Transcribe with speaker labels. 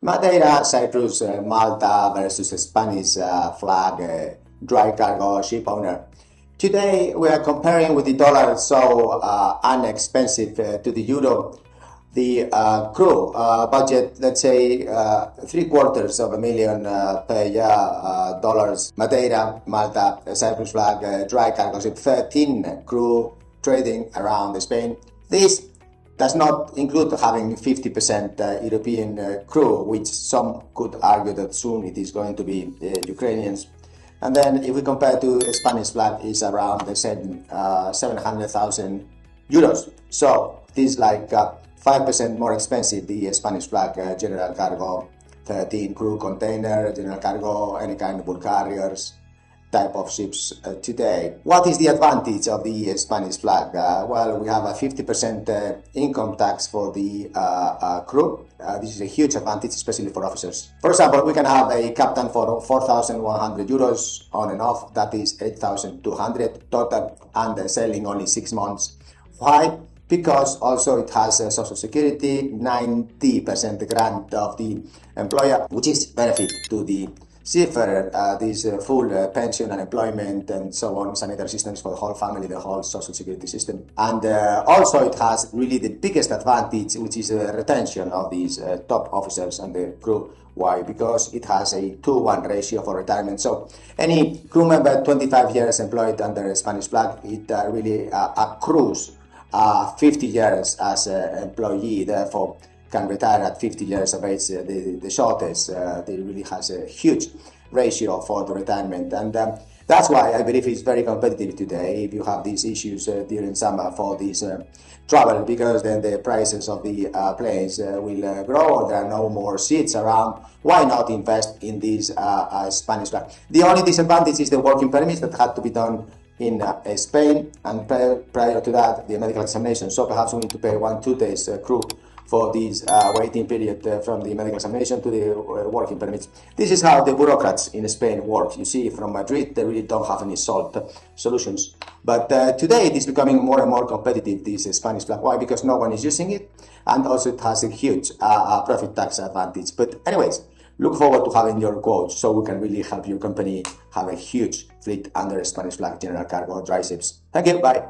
Speaker 1: Madeira, Cyprus, Malta versus Spanish flag dry cargo ship owner. Today we are comparing with the dollar so inexpensive to the euro. The crew budget, let's say $750,000 per year dollars. Madeira, Malta, Cyprus flag dry cargo ship, 13 crew trading around Spain. This does not include having 50% European crew, which some could argue that soon it is going to be Ukrainians. And then if we compare to Spanish flag, is around the same 700,000 euros. So this is like 5% more expensive, the Spanish flag general cargo, 13 crew container, general cargo, any kind of bulk carriers, type of ships today. What is the advantage of the Spanish flag? Well, we have a 50% income tax for the crew. This is a huge advantage, especially for officers. For example, we can have a captain for 4,100 euros on and off. That is 8,200 total, and sailing only 6 months. Why? Because also it has social security, 90% grant of the employer, which is benefit to the seafarer, this full pension and employment and so on, sanitary systems for the whole family, the whole social security system. And also it has really the biggest advantage, which is the retention of these top officers and the crew. Why? Because it has a 2:1 ratio for retirement. So any crew member 25 years employed under a Spanish flag, it really accrues 50 years as an employee, therefore can retire at 50 years of age, the shortest. It really has a huge ratio for the retirement, and that's why I believe it's very competitive today. If you have these issues during summer for this travel, because then the prices of the planes will grow, there are no more seats around. Why not invest in this Spanish flag? The only disadvantage is the working permits that had to be done in Spain, and prior to that the medical examination, so perhaps we need to pay 1-2 days crew for this waiting period from the medical examination to the working permits. This is how the bureaucrats in Spain work. You see, from Madrid they really don't have any solved solutions. But today it is becoming more and more competitive, this Spanish flag. Why? Because no one is using it, and also it has a huge profit tax advantage. But anyways, look forward to having your quotes so we can really help your company have a huge fleet under Spanish flag general cargo dry ships. Thank you, bye.